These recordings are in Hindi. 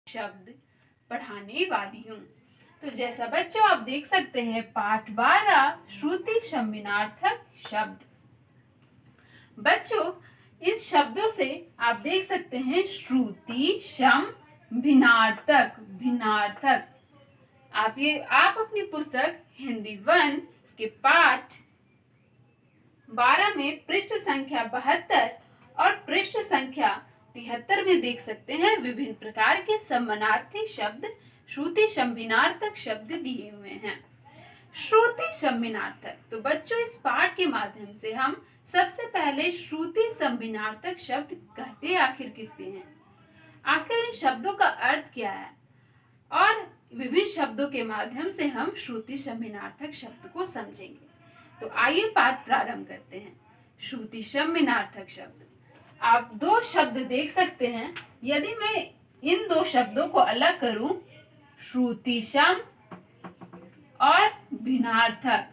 शब्द पढ़ाने वाली हूँ। तो जैसा बच्चों आप देख सकते हैं, पाठ 12 श्रुति शमिनार्थक शब्द। बच्चों इस शब्दों से आप देख सकते हैं श्रुति शम भिन्नार्थक भिन्नार्थक। आप अपनी पुस्तक हिंदी 1 के पाठ 12 में पृष्ठ संख्या 72 और पृष्ठ संख्या 73 में देख सकते हैं विभिन्न प्रकार के समानार्थी शब्द श्रुति शमिनार्थक शब्द दिए हुए हैं। श्रुति शमिनार्थक, तो बच्चों इस पाठ के माध्यम से हम सबसे पहले श्रुति शमिनार्थक शब्द कहते आखिर किसके हैं, आखिर इन शब्दों का अर्थ क्या है, और विभिन्न शब्दों के माध्यम से हम श्रुति शमिनार्थक शब्द को समझेंगे। तो आइए पाठ प्रारंभ करते हैं। श्रुति शमिनार्थक शब्द, आप दो शब्द देख सकते हैं। यदि मैं इन दो शब्दों को अलग करूं, श्रुतिशम और भिन्नार्थक,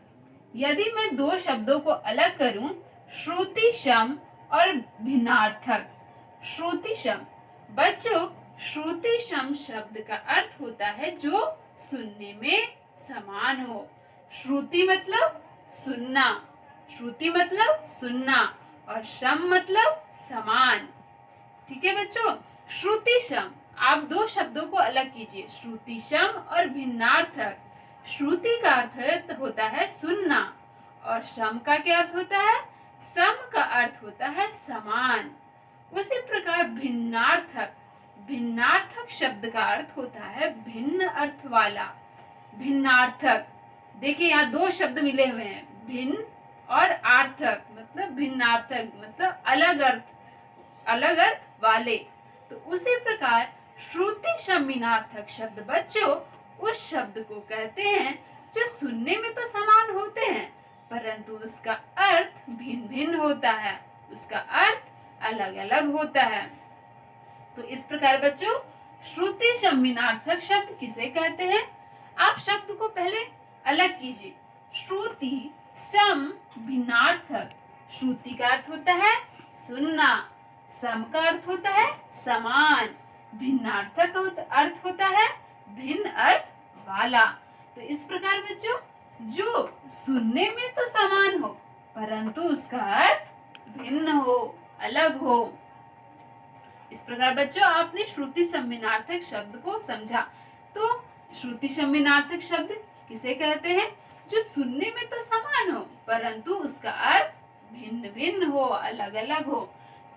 यदि मैं दो शब्दों को अलग करूं, श्रुतिशम और भिन्नार्थक। श्रुतिशम, बच्चों श्रुतिशम शब्द का अर्थ होता है जो सुनने में समान हो। श्रुति मतलब सुनना, श्रुति मतलब सुनना, और शम मतलब समान। ठीक है बच्चों, श्रुतिशम, आप दो शब्दों को अलग कीजिए, श्रुतिशम और भिन्नार्थक। श्रुति का अर्थ होता है सुनना, और शम का क्या अर्थ होता है, सम का अर्थ होता है समान। उसी प्रकार भिन्नार्थक, भिन्नार्थक शब्द का अर्थ होता है भिन्न अर्थ वाला। भिन्नार्थक, देखिए यहाँ दो शब्द मिले हुए हैं, भिन्न और आर्थक, मतलब भिन्नार्थक मतलब अलग अर्थ वाले। तो उसी प्रकार श्रुति शमिनार्थक शब्द बच्चों उस शब्द को कहते हैं जो सुनने में तो समान होते हैं परंतु उसका अर्थ भिन्न भिन्न होता है, उसका अर्थ अलग अलग होता है। तो इस प्रकार बच्चों श्रुति शमिनार्थक शब्द किसे कहते हैं, आप शब्द को पहले अलग कीजिए। श्रुति सम भिन्नार्थक, श्रुति का अर्थ होता है सुनना, सम का अर्थ होता है समान, भिन्नार्थक का अर्थ होता है भिन्न अर्थ वाला। तो इस प्रकार बच्चों जो सुनने में तो समान हो परंतु उसका अर्थ भिन्न हो, अलग हो। इस प्रकार बच्चों आपने श्रुति शमिनार्थक शब्द को समझा। तो श्रुति शमिनार्थक शब्द किसे कहते हैं, जो सुनने में तो समान हो परंतु उसका अर्थ भिन्न भिन्न हो, अलग अलग हो।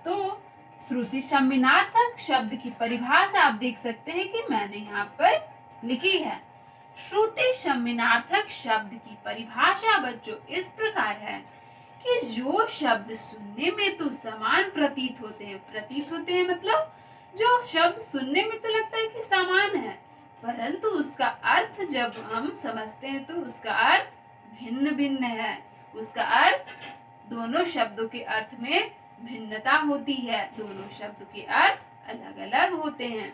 तो श्रुति शमिनार्थक शब्द की परिभाषा आप देख सकते हैं कि मैंने यहाँ पर लिखी है। श्रुति शमिनार्थक शब्द की परिभाषा बच्चों इस प्रकार है कि जो शब्द सुनने में तो समान प्रतीत होते हैं मतलब जो शब्द सुनने में तो लगता है कि समान है परंतु उसका अर्थ जब हम समझते हैं तो उसका अर्थ भिन्न भिन्न है, उसका अर्थ दोनों शब्दों के अर्थ में भिन्नता होती है, दोनों शब्द के अर्थ अलग अलग होते हैं।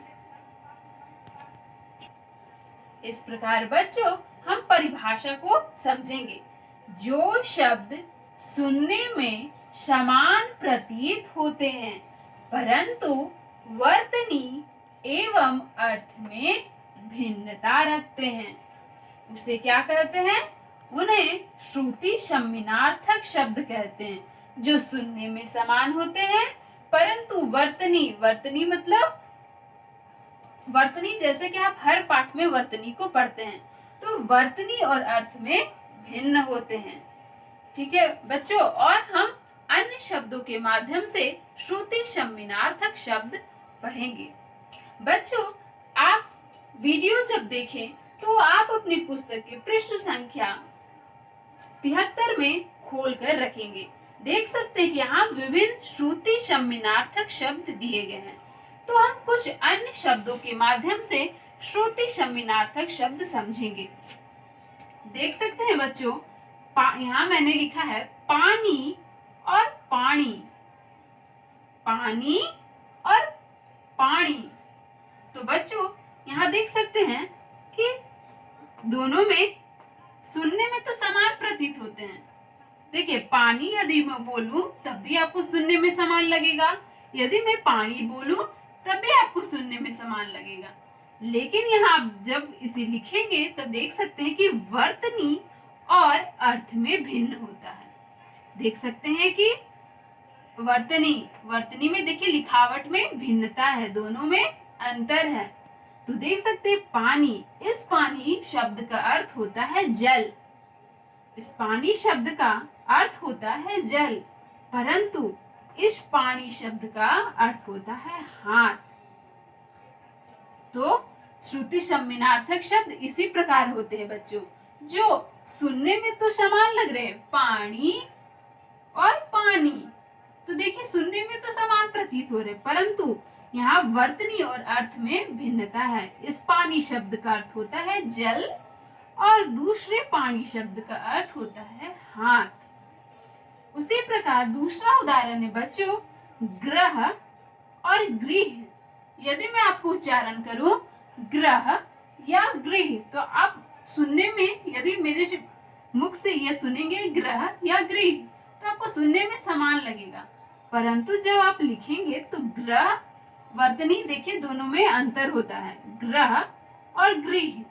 इस प्रकार बच्चों हम परिभाषा को समझेंगे। जो शब्द सुनने में समान प्रतीत होते हैं परंतु वर्तनी एवं अर्थ में भिन्नता रखते हैं उसे क्या कहते हैं, उन्हें श्रुति शमिनार्थक शब्द कहते हैं। जो सुनने में समान होते हैं परंतु वर्तनी मतलब वर्तनी, जैसे कि आप हर पाठ में वर्तनी को पढ़ते हैं, तो वर्तनी और अर्थ में भिन्न होते हैं। ठीक है बच्चों, और हम अन्य शब्दों के माध्यम से श्रुति शमिनार्थक शब्द पढ़ेंगे। बच्चों आप वीडियो जब देखें तो आप अपनी पुस्तक के पृष्ठ संख्या 73 में खोल कर रखेंगे। देख सकते हैं कि यहाँ विभिन्न श्रुति शमिनार्थक शब्द दिए गए हैं। तो हम कुछ अन्य शब्दों के माध्यम से श्रुति शमिनार्थक शब्द समझेंगे। देख सकते हैं बच्चों, यहाँ मैंने लिखा है पानी और पानी, पानी और पानी। तो बच्चों यहाँ देख सकते हैं कि दोनों में सुनने में तो समान प्रतीत होते हैं। देखिए पानी यदि मैं बोलूं तब भी आपको सुनने में समान लगेगा, यदि मैं पानी बोलूं तब भी आपको सुनने में समान लगेगा। लेकिन यहाँ आप जब इसे लिखेंगे तो देख सकते हैं कि वर्तनी और अर्थ में भिन्न होता है। देख सकते हैं कि वर्तनी में देखिए लिखावट में भिन्नता है, दोनों में अंतर है। तो देख सकते हैं पानी, इस पानी शब्द का अर्थ होता है जल। इस पानी शब्द का अर्थ होता है जल, परंतु इस पानी शब्द का अर्थ होता है हाथ। तो श्रुति सम्मिनार्थक शब्द इसी प्रकार होते हैं बच्चों, जो सुनने में तो समान लग रहे हैं, पानी और पानी। तो देखिए सुनने में तो समान प्रतीत हो रहे, परंतु यहाँ वर्तनी और अर्थ में भिन्नता है। इस पानी शब्द का अर्थ होता है जल और दूसरे पानी शब्द का अर्थ होता है हाथ। उसी प्रकार दूसरा उदाहरण है बच्चों ग्रह और गृह। यदि मैं आपको उच्चारण करूं ग्रह या गृह, तो आप सुनने में यदि मेरे मुख से यह सुनेंगे ग्रह या गृह तो आपको सुनने में समान लगेगा, परंतु जब आप लिखेंगे तो ग्रह वर्तनी देखिए दोनों में अंतर होता है। ग्रह और गृह,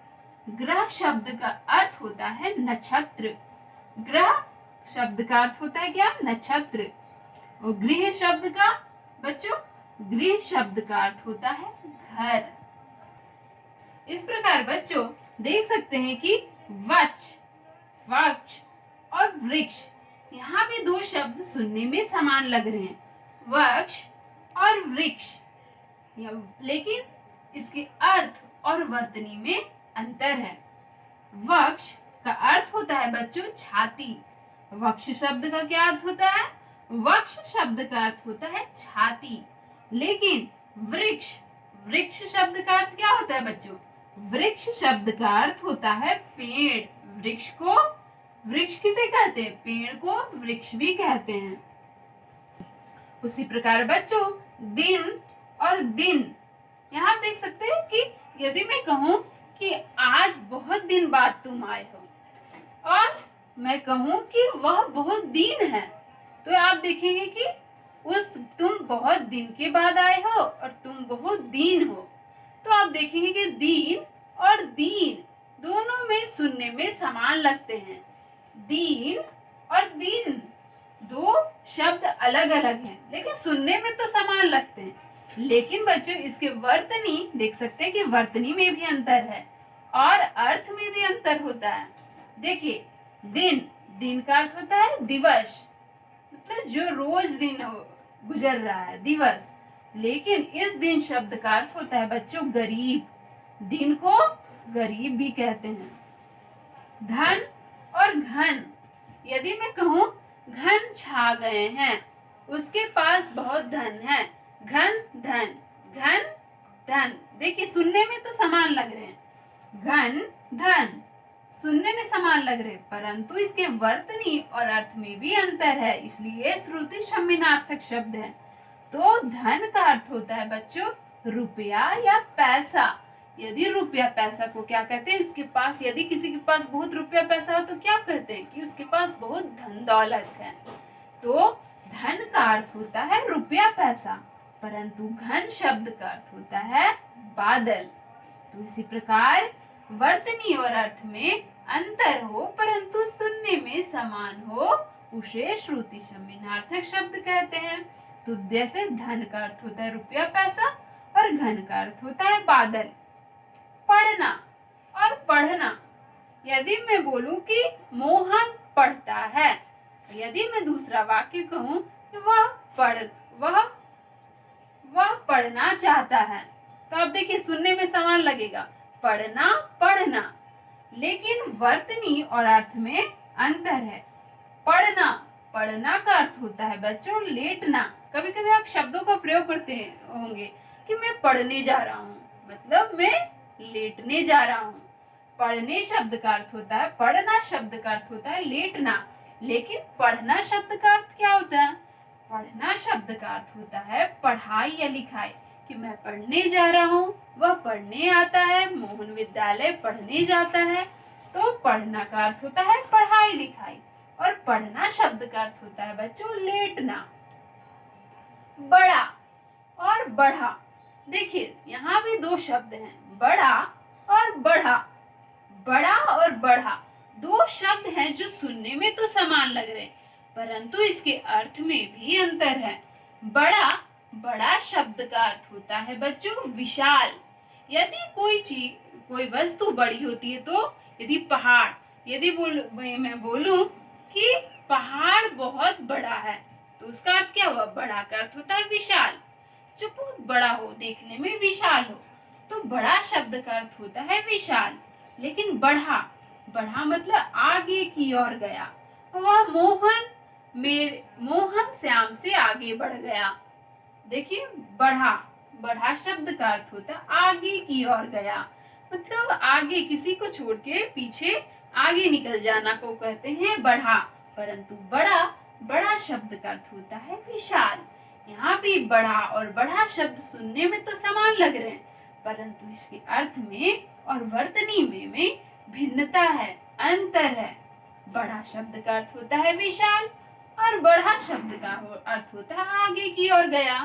ग्रह शब्द का अर्थ होता है नक्षत्र। ग्रह शब्द का अर्थ होता है क्या? नक्षत्र। और गृह शब्द का बच्चों, गृह शब्द का अर्थ होता है घर। इस प्रकार बच्चों देख सकते हैं कि वृक्ष और वृक्ष, यहाँ भी दो शब्द सुनने में समान लग रहे हैं, वृक्ष और वृक्ष, लेकिन इसके अर्थ और वर्तनी में अंतर है। वृक्ष का अर्थ होता है बच्चों छाती। वृक्ष शब्द का क्या अर्थ होता है? वृक्ष शब्द का अर्थ होता है छाती। लेकिन वृक्ष शब्द का अर्थ क्या होता है बच्चों? वृक्ष शब्द का अर्थ होता है पेड़। वृक्ष किसे कहते हैं? पेड़ को वृक्ष भी कहते हैं। उसी प्रकार बच्चों दिन और दिन, यहाँ आप देख सकते हैं कि यदि मैं कहूं कि आज बहुत दिन बाद तुम आए हो और मैं कहूं कि वह बहुत दिन है, तो आप देखेंगे कि तुम बहुत दिन के बाद आए हो और तुम बहुत दीन हो। तो आप देखेंगे कि दीन और दीन दोनों में सुनने में समान लगते हैं। दीन और दिन दो शब्द अलग अलग हैं, लेकिन सुनने में तो समान लगते हैं। लेकिन बच्चों इसके वर्तनी देख सकते हैं कि वर्तनी में भी अंतर है और अर्थ में भी अंतर होता है। देखिए दिन का अर्थ होता है दिवस, मतलब जो रोज दिन गुजर रहा है, दिवस। लेकिन इस दिन शब्द का अर्थ होता है बच्चों गरीब। दिन को गरीब भी कहते हैं। धन और घन, यदि मैं कहूं घन छा गए हैं, उसके पास बहुत धन है, घन धन, घन धन, देखिए सुनने में तो समान लग रहे हैं, घन धन सुनने में समान लग रहे, परंतु इसके वर्तनी और अर्थ में भी अंतर है, इसलिए श्रुति सम्मिनार्थक शब्द है। तो धन का अर्थ होता है बच्चों रुपया या पैसा। यदि रुपया पैसा को क्या कहते हैं? इसके पास, यदि किसी के पास बहुत रुपया पैसा हो तो क्या कहते हैं? कि उसके पास बहुत धन दौलत है। तो धन का अर्थ होता है रुपया पैसा, परंतु घन शब्द का अर्थ होता है बादल। तो इसी प्रकार वर्तनी और अर्थ में अंतर हो परंतु सुनने में समान हो, उसे श्रुति सम्मिनार्थक शब्द कहते हैं। तो जैसे धन का अर्थ होता है रुपया पैसा और घन का अर्थ होता है बादल। पढ़ना और पढ़ना, यदि मैं बोलूं कि मोहन पढ़ता है, यदि मैं दूसरा वाक्य कहूं कि वह पढ़ना चाहता है, तो आप देखिए सुनने में समान लगेगा, पढ़ना, लेकिन वर्तनी और अर्थ में अंतर है। पढ़ना का अर्थ होता है बच्चों लेटना। कभी कभी आप शब्दों का प्रयोग करते होंगे कि मैं पढ़ने जा रहा हूँ, मतलब मैं लेटने जा रहा हूँ। पढ़ने शब्द का अर्थ होता है, पढ़ना शब्द का अर्थ होता है लेटना, लेकिन पढ़ना शब्द का अर्थ क्या होता है? पढ़ना शब्द का अर्थ होता है पढ़ाई या लिखाई, कि मैं पढ़ने जा रहा हूँ, वह पढ़ने आता है, मोहन विद्यालय पढ़ने जाता है। तो पढ़ना का अर्थ होता है पढ़ाई लिखाई और पढ़ना शब्द का अर्थ होता है बच्चों लेटना। बड़ा और बढ़ा, देखिए यहाँ भी दो शब्द हैं, बड़ा और बढ़ा। बड़ा और बढ़ा दो शब्द हैं जो सुनने में तो समान लग रहे, परंतु इसके अर्थ में भी अंतर है। बड़ा, बड़ा शब्द का अर्थ होता है बच्चों विशाल। यदि कोई वस्तु बड़ी होती है, तो यदि पहाड़, यदि मैं बोलूं कि पहाड़ बहुत बड़ा है, तो उसका अर्थ क्या हुआ? बड़ा का अर्थ होता है विशाल। जो बहुत बड़ा हो, देखने में विशाल हो, तो बड़ा शब्द का अर्थ होता है विशाल। लेकिन बढ़ा, बढ़ा मतलब आगे की ओर गया। वह मोहन श्याम से आगे बढ़ गया। देखिए बढ़ा, बढ़ा शब्द का अर्थ होता है आगे की ओर गया, मतलब आगे, किसी को छोड़ के पीछे आगे निकल जाना को कहते हैं बढ़ा। परंतु बड़ा, बड़ा शब्द का अर्थ होता है विशाल। यहाँ भी बड़ा और बढ़ा शब्द सुनने में तो समान लग रहे हैं, परंतु इसके अर्थ में और वर्तनी में भिन्नता है, अंतर है। बड़ा शब्द का अर्थ होता है विशाल और बढ़ा शब्द का अर्थ होता है आगे की ओर गया।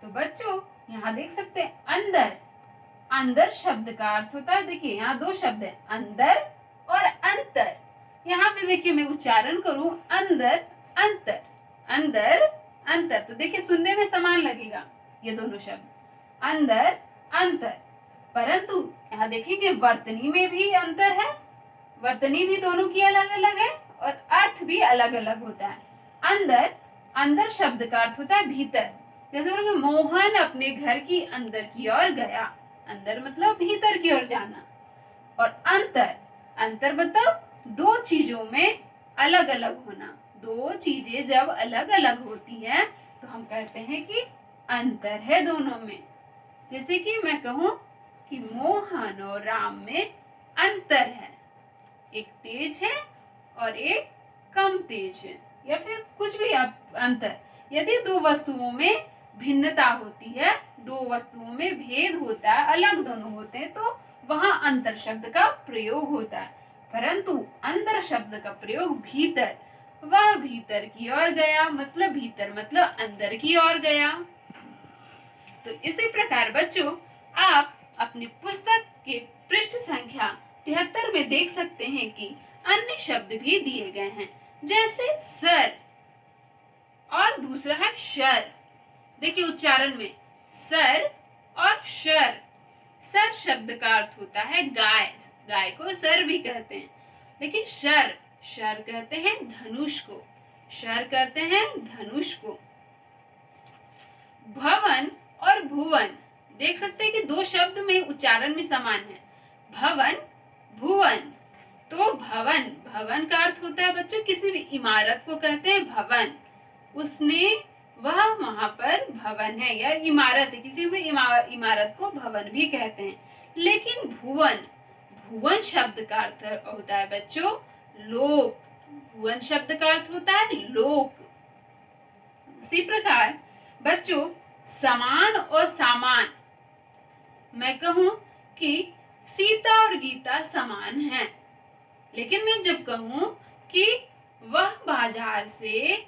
तो बच्चों यहाँ देख सकते हैं अंदर, अंदर शब्द का अर्थ होता है, देखिए यहाँ दो शब्द है, अंदर और अंतर। यहाँ पे देखिए मैं उच्चारण करूं अंदर अंतर, अंदर अंतर, तो देखिए सुनने में समान लगेगा ये दोनों शब्द, अंदर अंतर। परंतु यहाँ देखेंगे वर्तनी में भी अंतर है, वर्तनी भी दोनों की अलग अलग है और अर्थ भी अलग अलग होता है। अंदर, अंदर शब्द का अर्थ होता है भीतर। जैसे बोलोगे मोहन अपने घर की अंदर की ओर गया, अंदर मतलब भीतर की ओर जाना। और अंतर, अंतर मतलब दो चीजों में अलग अलग होना। दो चीजें जब अलग अलग होती हैं तो हम कहते हैं कि अंतर है दोनों में। जैसे कि मैं कहूं कि मोहन और राम में अंतर है, एक तेज है और एक कम तेज है, या फिर कुछ भी आप अंतर। यदि दो वस्तुओं में भिन्नता होती है, दो वस्तुओं में भेद होता है, अलग दोनों होते हैं, तो वहां अंतर शब्द का प्रयोग होता है। परंतु अंतर शब्द का प्रयोग भीतर, वह भीतर की ओर गया, मतलब भीतर मतलब अंदर की ओर गया। तो इसी प्रकार बच्चों आप अपनी पुस्तक के पृष्ठ संख्या 73 में देख सकते हैं कि अन्य शब्द भी दिए गए हैं, जैसे सर और दूसरा है शर। देखिए उच्चारण में सर और शर। सर शब्द का अर्थ होता है गाय, गाय को सर भी कहते हैं। लेकिन शर, शर कहते हैं धनुष को, शर कहते हैं धनुष को। भवन और भुवन, देख सकते हैं कि दो शब्द में उच्चारण में समान है, भवन भुवन। तो भवन, भवन का अर्थ होता है बच्चों किसी भी इमारत को कहते हैं भवन। उसने, वह वहां पर भवन है या इमारत है, किसी भी इमारत को भवन भी कहते हैं। लेकिन भुवन, भुवन शब्द का अर्थ होता है बच्चों लोक। भुवन शब्द का अर्थ होता है लोक। उसी प्रकार बच्चों समान और सामान, मैं कहूं कि सीता और गीता समान हैं, लेकिन मैं जब कहूं कि वह बाजार से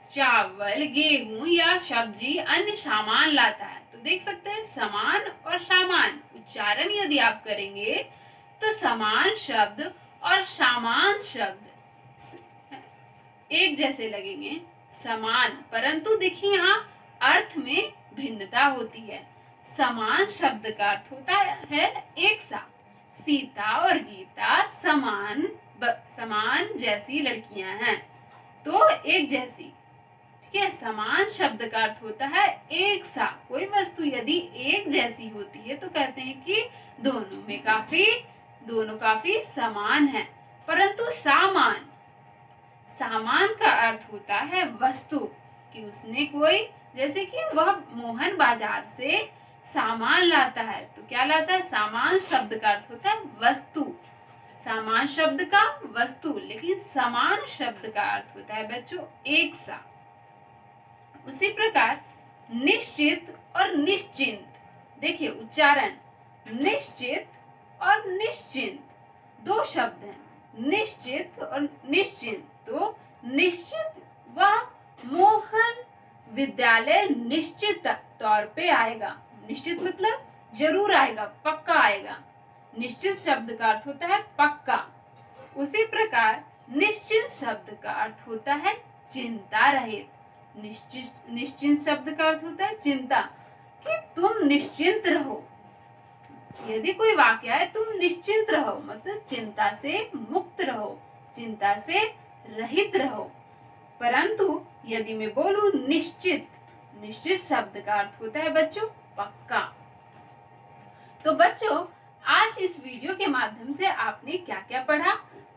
चावल, गेहूं या सब्जी, अन्य सामान लाता है, तो देख सकते हैं समान और सामान उच्चारण यदि आप करेंगे तो समान शब्द और सामान शब्द एक जैसे लगेंगे, समान। परंतु देखिए यहाँ अर्थ में भिन्नता होती है। समान शब्द का अर्थ होता है एक सा, सीता और गीता समान, समान जैसी लड़कियां हैं, तो एक जैसी, ठीक है। समान शब्द का अर्थ होता है एक सा। कोई वस्तु यदि एक जैसी होती है तो कहते हैं कि दोनों काफी समान है। परंतु सामान, सामान का अर्थ होता है वस्तु, कि उसने कोई, जैसे कि वह मोहन बाजार से सामान लाता है, तो क्या लाता है? सामान शब्द का अर्थ होता है वस्तु, सामान शब्द का वस्तु। लेकिन समान शब्द का अर्थ होता है बच्चों एक सा। उसी प्रकार निश्चित और निश्चिंत, देखिए उच्चारण निश्चित और निश्चिंत, दो शब्द हैं, निश्चित और निश्चिंत। तो निश्चित वह मोहन विद्यालय निश्चित तौर पे आएगा। निश्चित मतलब जरूर आएगा, पक्का आएगा। निश्चित शब्द का अर्थ होता है पक्का। उसी प्रकार निश्चिंत शब्द का अर्थ होता है चिंता रहित। निश्चिंत शब्द का अर्थ होता है चिंता, कि तुम निश्चिंत रहो। यदि कोई वाक्य है तुम निश्चिंत रहो मतलब चिंता से मुक्त रहो, चिंता से रहित रहो। परंतु यदि मैं बोलूं निश्चित, निश्चित शब्द का अर्थ होता है बच्चों पक्का। तो बच्चों आज इस वीडियो के माध्यम से आपने क्या क्या पढ़ा?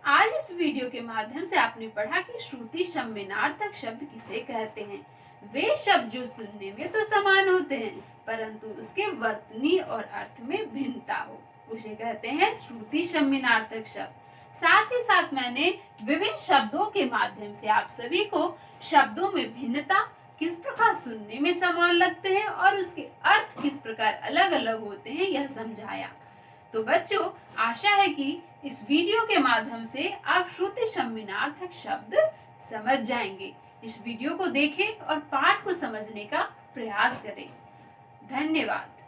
आज इस वीडियो के माध्यम से आपने पढ़ा कि श्रुति सम्मिनार्थक शब्द किसे कहते हैं। वे शब्द जो सुनने में तो समान होते हैं परंतु उसके वर्तनी और अर्थ में भिन्नता हो, उसे कहते हैं श्रुति सम्मिनार्थक शब्द। साथ ही साथ मैंने विभिन्न शब्दों के माध्यम से आप सभी को शब्दों में भिन्नता, किस प्रकार सुनने में समान लगते हैं और उसके अर्थ किस प्रकार अलग अलग होते हैं यह समझाया। तो बच्चों आशा है कि इस वीडियो के माध्यम से आप श्रुति सम्मिनार्थक शब्द समझ जाएंगे। इस वीडियो को देखें और पाठ को समझने का प्रयास करें। धन्यवाद।